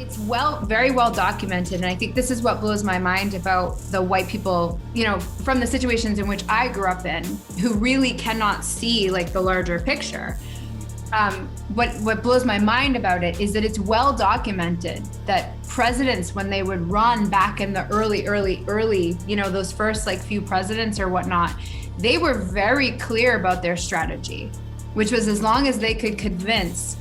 It's very well documented. And I think this is what blows my mind about the white people, from the situations in which I grew up in, who really cannot see like the larger picture. What blows my mind about it is that it's well documented that presidents, when they would run back in the early, those first like few presidents or whatnot, they were very clear about their strategy, which was as long as they could convince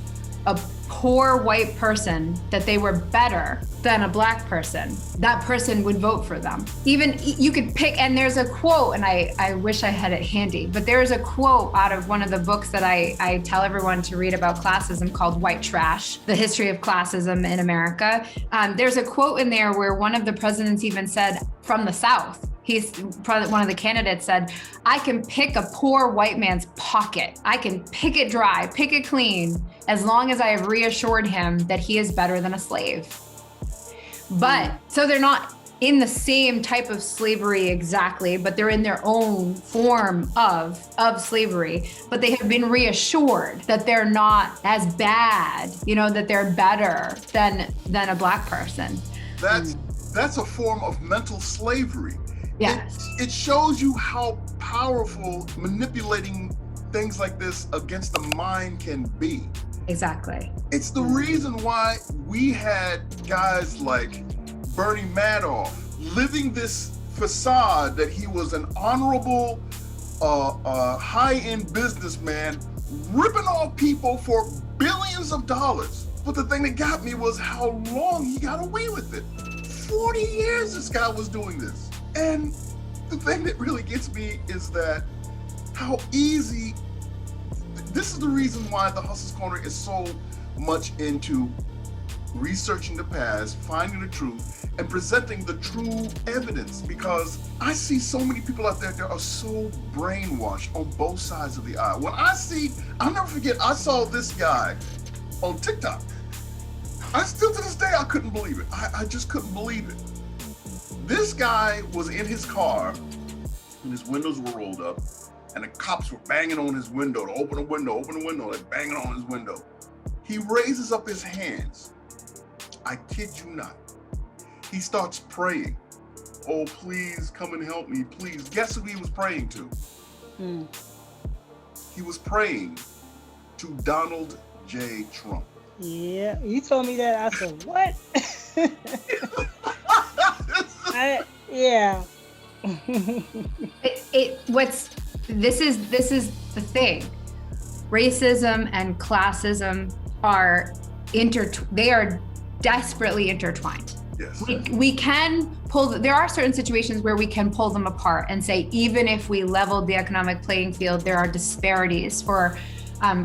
a poor white person that they were better than a black person, that person would vote for them. Even you could pick, and there's a quote, and I wish I had it handy, but there's a quote out of one of the books that I tell everyone to read about classism called White Trash, The History of Classism in America. There's a quote in there where one of the presidents even said, from the South, he's probably one of the candidates said, I can pick a poor white man's pocket. I can pick it dry, pick it clean, as long as I have reassured him that he is better than a slave. But so they're not in the same type of slavery exactly, but they're in their own form of slavery. But they have been reassured that they're not as bad, that they're better than a black person. That's a form of mental slavery. Yes. It shows you how powerful manipulating things like this against the mind can be. Exactly. It's the reason why we had guys like Bernie Madoff living this facade that he was an honorable, high-end businessman, ripping off people for billions of dollars. But the thing that got me was how long he got away with it. 40 years this guy was doing this. And the thing that really gets me is that how easy, this is the reason why the Hustlers Corner is so much into researching the past, finding the truth, and presenting the true evidence, because I see so many people out there that are so brainwashed on both sides of the aisle. I'll never forget, I saw this guy on TikTok. I still to this day, I couldn't believe it. I just couldn't believe it. This guy was in his car and his windows were rolled up and the cops were banging on his window to open the window, like banging on his window. He raises up his hands. I kid you not. He starts praying. Oh, please come and help me, please. Guess who he was praying to? He was praying to Donald J. Trump. Yeah, you told me that. I said, what? Yeah. This is the thing. Racism and classism are desperately intertwined. Yes. We can there are certain situations where we can pull them apart and say, even if we leveled the economic playing field, there are disparities for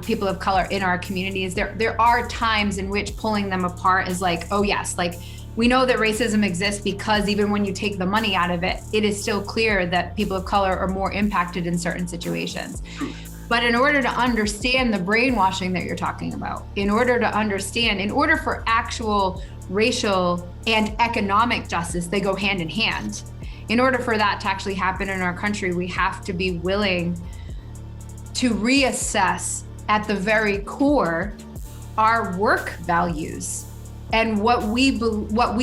people of color in our communities. There are times in which pulling them apart is like, oh yes, like we know that racism exists because even when you take the money out of it, it is still clear that people of color are more impacted in certain situations. But in order to understand the brainwashing that you're talking about, in order for actual racial and economic justice, they go hand in hand. In order for that to actually happen in our country, we have to be willing to reassess at the very core our work values and what we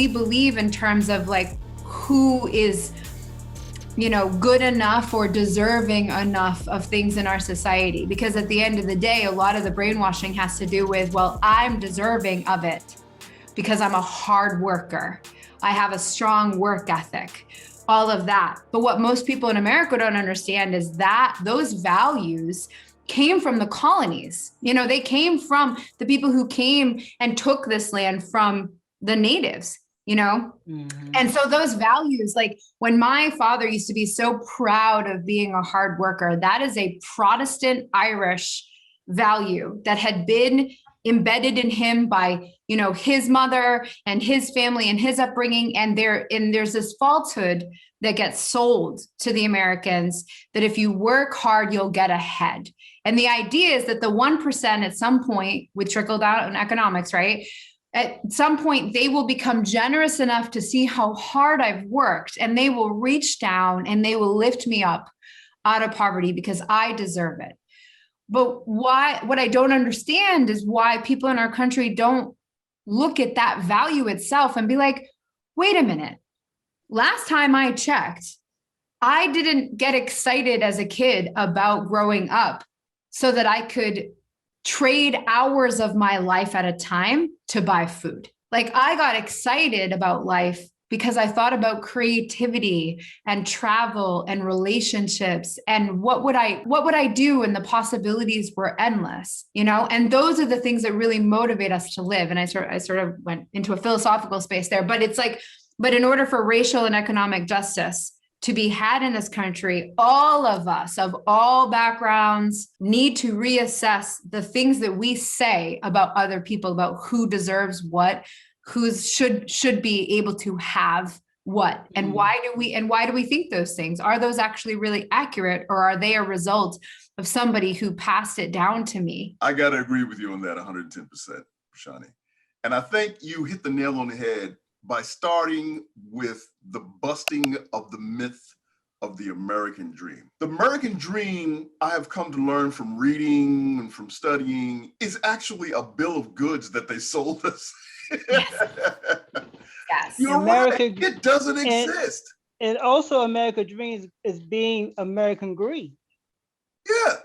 believe in terms of like who is good enough or deserving enough of things in our society. Because at the end of the day, a lot of the brainwashing has to do with, well, I'm deserving of it because I'm a hard worker. I have a strong work ethic, all of that. But what most people in America don't understand is that those values came from the colonies. They came from the people who came and took this land from the natives, And so those values, like when my father used to be so proud of being a hard worker, that is a Protestant Irish value that had been embedded in him by, his mother and his family and his upbringing. And there's this falsehood that gets sold to the Americans that if you work hard, you'll get ahead. And the idea is that the 1% at some point, with trickle down in economics, right? At some point, they will become generous enough to see how hard I've worked, and they will reach down and they will lift me up out of poverty because I deserve it. But what I don't understand is why people in our country don't look at that value itself and be like, wait a minute, last time I checked, I didn't get excited as a kid about growing up so that I could trade hours of my life at a time to buy food. Like I got excited about life because I thought about creativity and travel and relationships and what would I do, and the possibilities were endless, you know? And those are the things that really motivate us to live. And I sort of went into a philosophical space there, but it's like, but in order for racial and economic justice to be had in this country, all of us of all backgrounds need to reassess the things that we say about other people, about who deserves what, who should be able to have what, and why do we think those things? Are those actually really accurate, or are they a result of somebody who passed it down to me? I got to agree with you on that 110%, Brashani. And I think you hit the nail on the head by starting with the busting of the myth of the American dream. The American dream, I have come to learn from reading and from studying, is actually a bill of goods that they sold us. Yes. Yes. You're American, right. It doesn't exist. And also American dreams is being American greed. Yeah.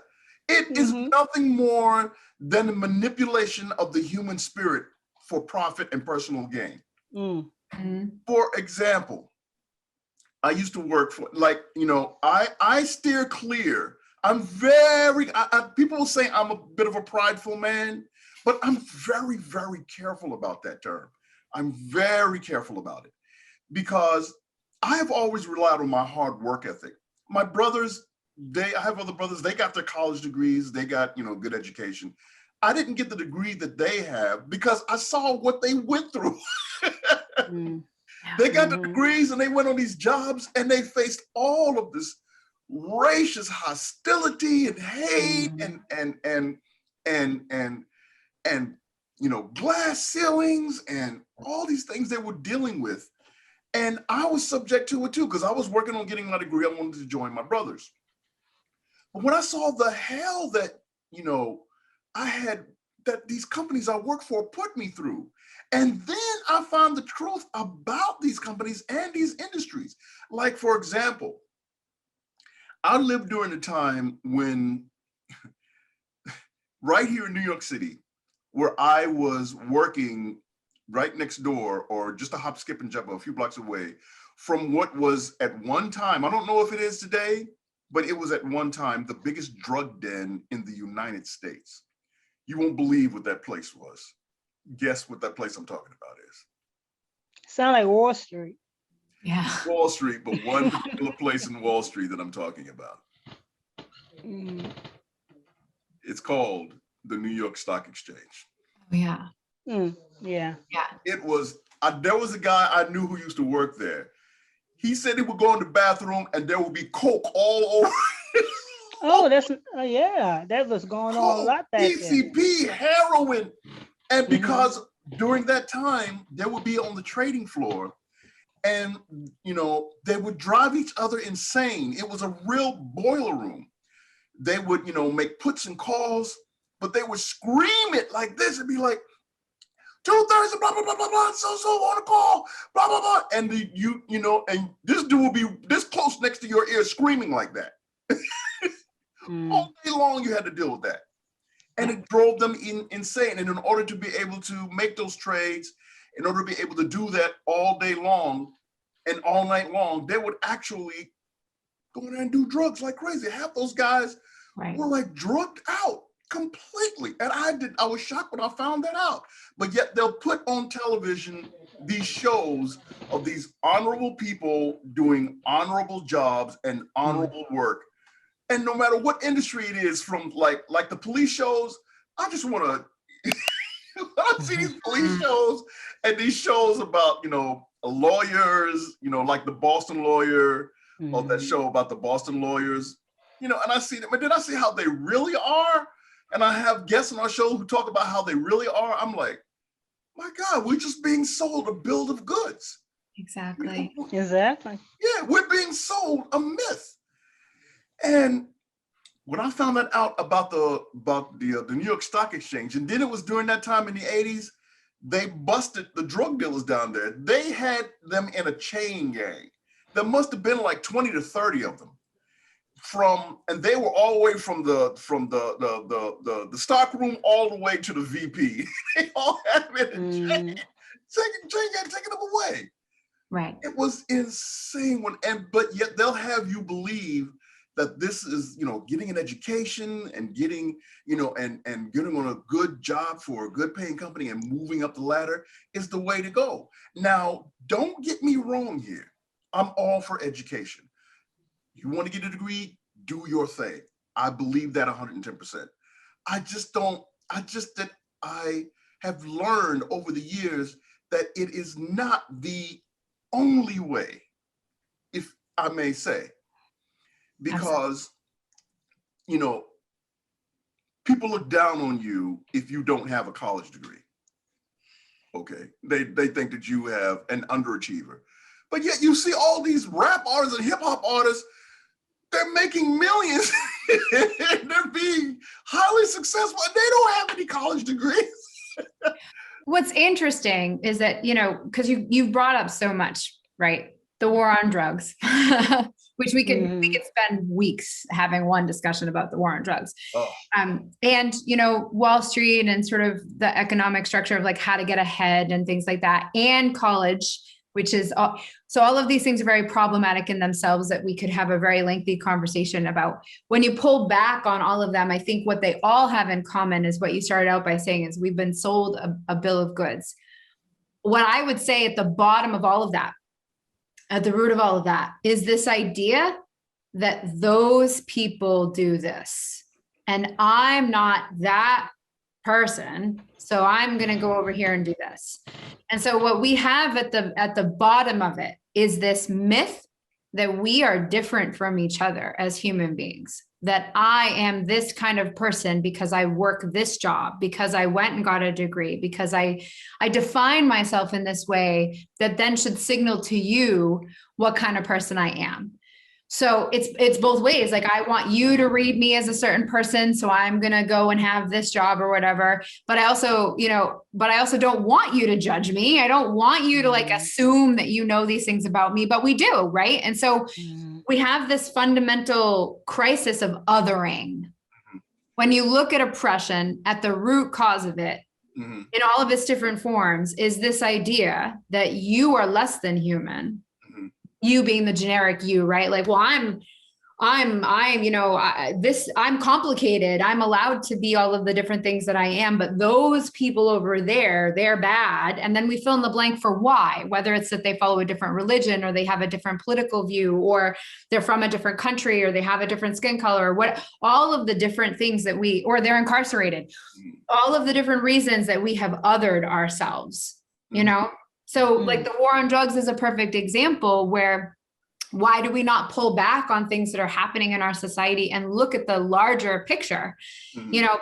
It is nothing more than the manipulation of the human spirit for profit and personal gain. For example, I used to work for, like, you know, I steer clear. I'm very, people will say I'm a bit of a prideful man, but I'm very, very careful about that term. I'm very careful about it because I have always relied on my hard work ethic. My brothers, I have other brothers, they got their college degrees, they got, you know, good education. I didn't get the degree that they have because I saw what they went through. They got the degrees and they went on these jobs and they faced all of this racial hostility and hate and you know, glass ceilings and all these things they were dealing with. And I was subject to it too, because I was working on getting my degree. I wanted to join my brothers. But when I saw the hell that, you know, I had, that these companies I work for put me through, and then I found the truth about these companies and these industries. Like, for example, I lived during a time when, right here in New York City, where I was working right next door, or just a hop, skip, and jump a few blocks away from what was at one time, I don't know if it is today, but it was at one time the biggest drug den in the United States. You won't believe what that place was. Guess what that place I'm talking about is. Sound like Wall Street. Yeah. Wall Street, but one particular place in Wall Street that I'm talking about. It's called the New York Stock Exchange. Oh, yeah. Yeah. It was, there was a guy I knew who used to work there. He said he would go in the bathroom and there would be coke all over. Oh, that's, yeah, that was going on a lot back then. PCP, heroin. And because during that time, they would be on the trading floor and, you know, they would drive each other insane. It was a real boiler room. They would, you know, make puts and calls, but they would scream it like this and be like, 2:30, blah, blah, blah, blah, blah, so on a call, blah, blah, blah. And you know, and this dude will be this close next to your ear screaming like that. All day long, you had to deal with that. And it drove them insane. And in order to be able to make those trades, in order to be able to do that all day long and all night long, they would actually go in there and do drugs like crazy. Half those guys were like drugged out completely. And I was shocked when I found that out. But yet they'll put on television these shows of these honorable people doing honorable jobs and honorable work. And no matter what industry it is, from like the police shows, I just want to, I see these police shows and these shows about, you know, lawyers, you know, like the Boston Lawyer, or that show about the Boston lawyers, you know, and I see them, and then I see how they really are. And I have guests on our show who talk about how they really are. I'm like, my God, we're just being sold a bill of goods. Exactly. You know? Exactly. Yeah, we're being sold a myth. And when I found that out about the New York Stock Exchange, and then it was during that time in the 80s they busted the drug dealers down there. They had them in a chain gang. There must have been like 20 to 30 of them. And they were all the way from the stock room all the way to the VP. They all had them in a chain, taking them away. Right. It was insane. But yet they'll have you believe that this is, getting an education and getting, and getting on a good job for a good paying company and moving up the ladder is the way to go. Now, don't get me wrong here. I'm all for education. You want to get a degree, do your thing. I believe that 110%. I have learned over the years that it is not the only way, if I may say, because, people look down on you if you don't have a college degree. Okay, they think that you have an underachiever. But yet you see all these rap artists and hip hop artists, they're making millions. They're being highly successful. And they don't have any college degrees. What's interesting is that, because you've brought up so much, right? The war on drugs, which we could spend weeks having one discussion about the war on drugs. Oh. And, Wall Street and sort of the economic structure of like how to get ahead and things like that, and college, which is so all of these things are very problematic in themselves that we could have a very lengthy conversation about. When you pull back on all of them, I think what they all have in common is what you started out by saying is we've been sold a bill of goods. What I would say at the bottom of all of that, at the root of all of that, is this idea that those people do this and I'm not that person, so I'm going to go over here and do this. And so what we have at the bottom of it is this myth that we are different from each other as human beings, that I am this kind of person because I work this job, because I went and got a degree, because I define myself in this way that then should signal to you what kind of person I am. So it's both ways. Like, I want you to read me as a certain person, so I'm going to go and have this job or whatever. But I also, don't want you to judge me. I don't want you to like assume that you know these things about me, but we do, right? And so we have this fundamental crisis of othering. When you look at oppression, at the root cause of it, in all of its different forms, is this idea that you are less than human. You being the generic you, right? Like, well, I'm complicated. I'm allowed to be all of the different things that I am, but those people over there, they're bad. And then we fill in the blank for why, whether it's that they follow a different religion or they have a different political view, or they're from a different country, or they have a different skin color, or what, all of the different things that or they're incarcerated, all of the different reasons that we have othered ourselves, So like the war on drugs is a perfect example where why do we not pull back on things that are happening in our society and look at the larger picture?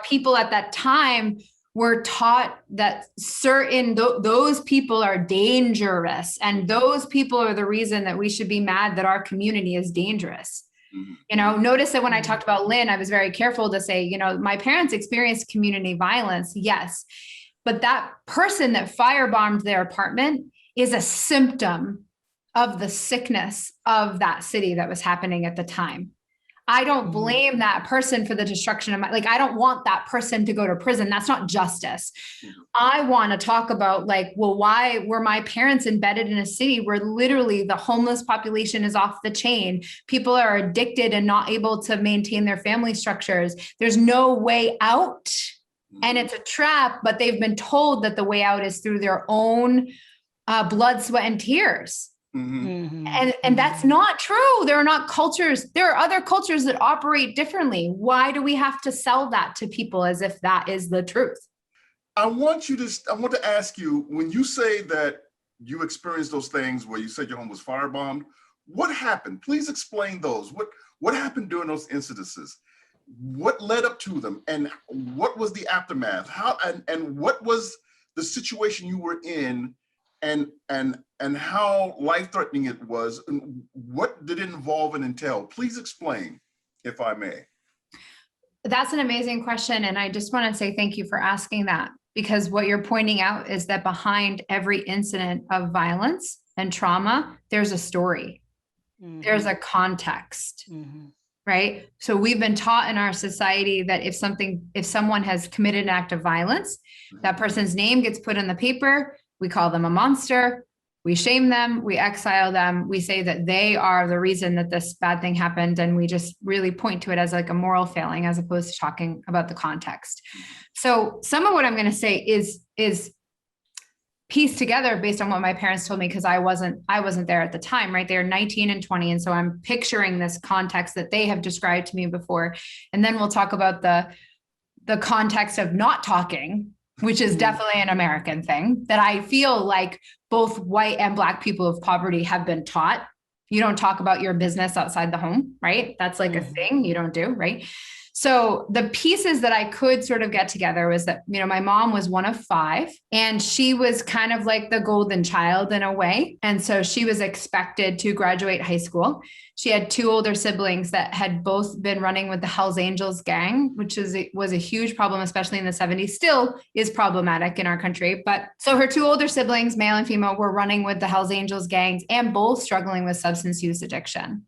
People at that time were taught that those people are dangerous, and those people are the reason that we should be mad that our community is dangerous. Notice that when I talked about Lynn, I was very careful to say, my parents experienced community violence. Yes. But that person that firebombed their apartment is a symptom of the sickness of that city that was happening at the time. I don't blame that person for the destruction of I don't want that person to go to prison. That's not justice. I want to talk about why were my parents embedded in a city where literally the homeless population is off the chain? People are addicted and not able to maintain their family structures. There's no way out. And it's a trap, but they've been told that the way out is through their own blood, sweat, and tears. And that's not true. There are not cultures. There are other cultures that operate differently. Why do we have to sell that to people as if that is the truth? I want to ask you, when you say that you experienced those things where you said your home was firebombed, what happened? Please explain those. What happened during those incidences? What led up to them, and what was the aftermath? How and what was the situation you were in, and how life-threatening it was, and what did it involve and entail? Please explain, if I may. That's an amazing question, and I just want to say thank you for asking that. because what you're pointing out is that behind every incident of violence and trauma, there's a story. Mm-hmm. There's a context. Mm-hmm. Right? So we've been taught in our society that if someone has committed an act of violence, that person's name gets put in the paper, we call them a monster, we shame them, we exile them, we say that they are the reason that this bad thing happened, and we just really point to it as like a moral failing as opposed to talking about the context. So some of what I'm going to say is pieced together based on what my parents told me, because I wasn't there at the time, right? They're 19 and 20. And so I'm picturing this context that they have described to me before. And then we'll talk about the context of not talking, which is definitely an American thing that I feel like both white and Black people of poverty have been taught. You don't talk about your business outside the home, right? That's like a thing you don't do, right? So the pieces that I could sort of get together was that, my mom was one of 5, and she was kind of like the golden child in a way. And so she was expected to graduate high school. She had 2 older siblings that had both been running with the Hells Angels gang, which was a huge problem, especially in the 70s, still is problematic in our country. But so her 2 older siblings, male and female, were running with the Hells Angels gangs and both struggling with substance use addiction,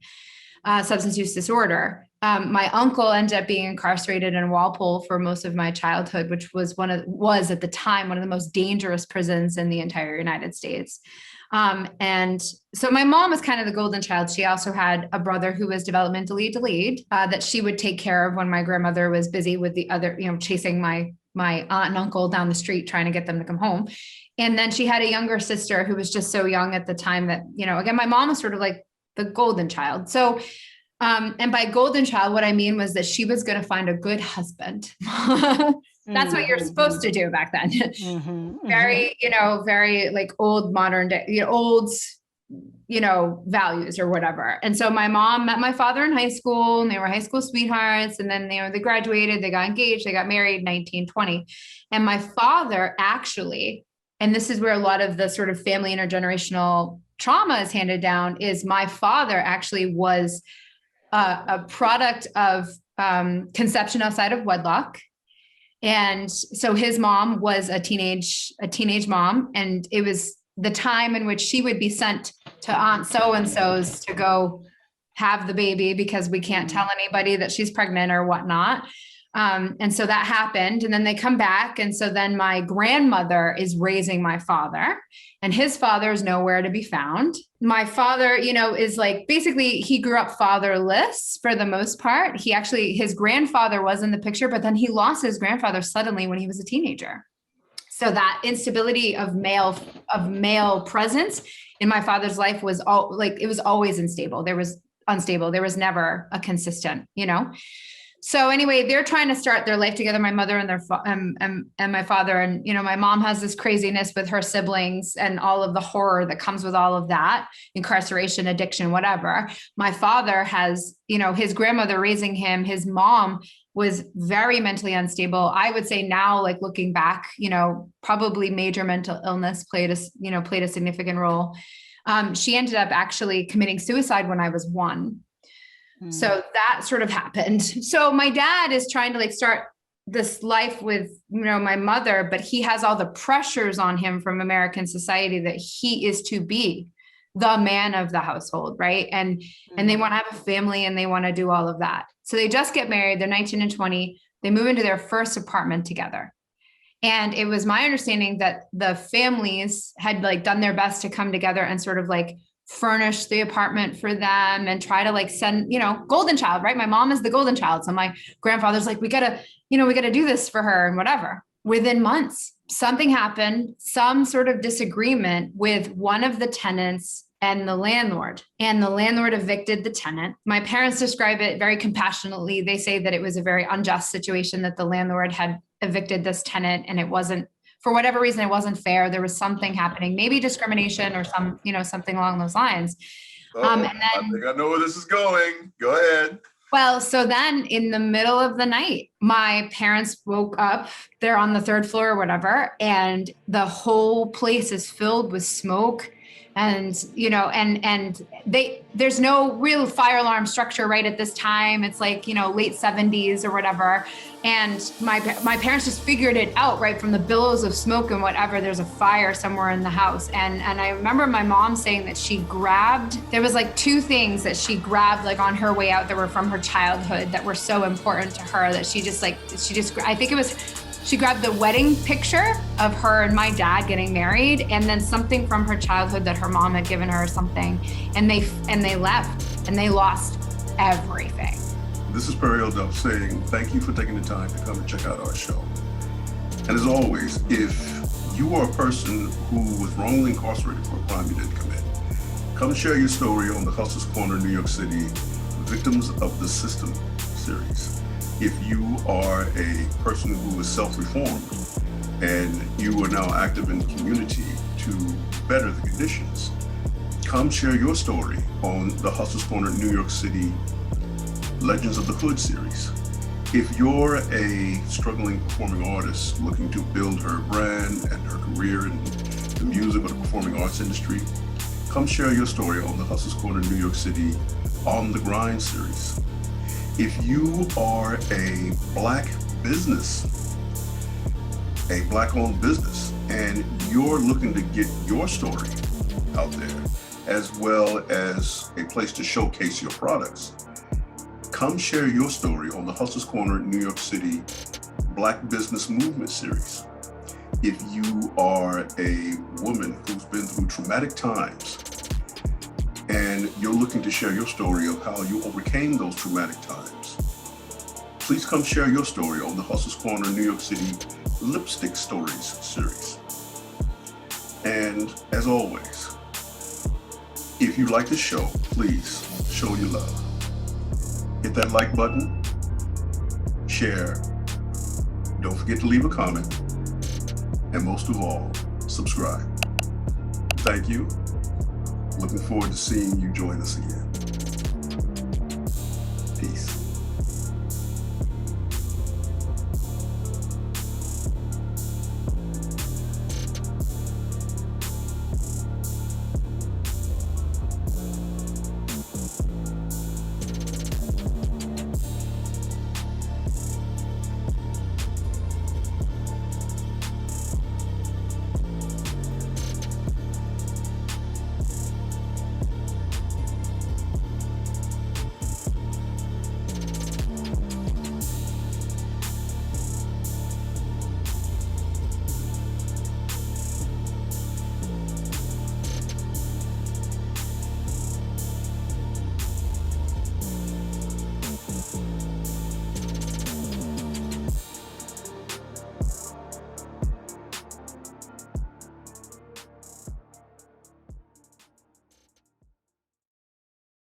substance use disorder. My uncle ended up being incarcerated in Walpole for most of my childhood, which was at the time one of the most dangerous prisons in the entire United States. And so my mom was kind of the golden child. She also had a brother who was developmentally delayed, that she would take care of when my grandmother was busy with the other, chasing my aunt and uncle down the street, trying to get them to come home. And then she had a younger sister who was just so young at the time that, again, my mom was sort of like the golden child. So and by golden child, what I mean was that she was going to find a good husband. That's what you're supposed to do back then. Very, very like old modern day, old, values or whatever. And so my mom met my father in high school, and they were high school sweethearts. And then, they graduated, they got engaged, they got married, 1920. And my father actually, and this is where a lot of the sort of family intergenerational trauma is handed down, is my father actually was a product of conception outside of wedlock. And so his mom was a teenage mom. And it was the time in which she would be sent to Aunt so-and-so's to go have the baby because we can't tell anybody that she's pregnant or whatnot. And so that happened, and then they come back. And so then my grandmother is raising my father, and his father is nowhere to be found. My father, is like, basically he grew up fatherless for the most part. His grandfather was in the picture, but then he lost his grandfather suddenly when he was a teenager. So that instability of male presence in my father's life was it was always unstable. There was never a consistent, So anyway, they're trying to start their life together, my mother and and my father. And, my mom has this craziness with her siblings and all of the horror that comes with all of that, incarceration, addiction, whatever. My father has, his grandmother raising him, his mom was very mentally unstable. I would say now, like looking back, probably major mental illness played a significant role. She ended up actually committing suicide when I was 1. So that sort of happened. So my dad is trying to start this life with, my mother, but he has all the pressures on him from American society that he is to be the man of the household. Right. And they want to have a family, and they want to do all of that. So they just get married. They're 19 and 20. They move into their first apartment together. And it was my understanding that the families had done their best to come together and sort of furnish the apartment for them and try to send, golden child, right? My mom is the golden child. So my grandfather's we gotta do this for her and whatever. Within months, something happened, some sort of disagreement with one of the tenants and the landlord evicted the tenant. My parents describe it very compassionately. They say that it was a very unjust situation, that the landlord had evicted this tenant, and it wasn't, for whatever reason, it wasn't fair. There was something happening, maybe discrimination or something along those lines. And then, I think I know where this is going. Go ahead. Well, so then in the middle of the night, my parents woke up, they're on the 3rd floor or whatever, and the whole place is filled with smoke. And, you know, and there's no real fire alarm structure right at this time. It's like, you know, late 70s or whatever. And my parents just figured it out right from the billows of smoke and whatever. There's a fire somewhere in the house. And I remember my mom saying that there was like two things that she grabbed like on her way out that were from her childhood that were so important to her that I think it was, she grabbed the wedding picture of her and my dad getting married, and then something from her childhood that her mom had given her or something. And they left and they lost everything. This is Periel Duff saying thank you for taking the time to come and check out our show. And as always, if you are a person who was wrongly incarcerated for a crime you didn't commit, come share your story on the Hustlers Corner New York City Victims of the System series. If you are a person who is self-reformed and you are now active in the community to better the conditions, come share your story on the Hustlers Corner New York City Legends of the Hood series. If you're a struggling performing artist looking to build her brand and her career in the music or the performing arts industry, come share your story on the Hustlers Corner New York City On the Grind series. If you are a Black business, a Black-owned business, and you're looking to get your story out there, as well as a place to showcase your products, come share your story on the Hustlers Corner New York City Black Business Movement series. If you are a woman who's been through traumatic times and you're looking to share your story of how you overcame those traumatic times, please come share your story on the Hustlers Corner New York City Lipstick Stories series. And as always, if you like the show, please show your love. Hit that like button, share, don't forget to leave a comment, and most of all, subscribe. Thank you. Looking forward to seeing you join us again.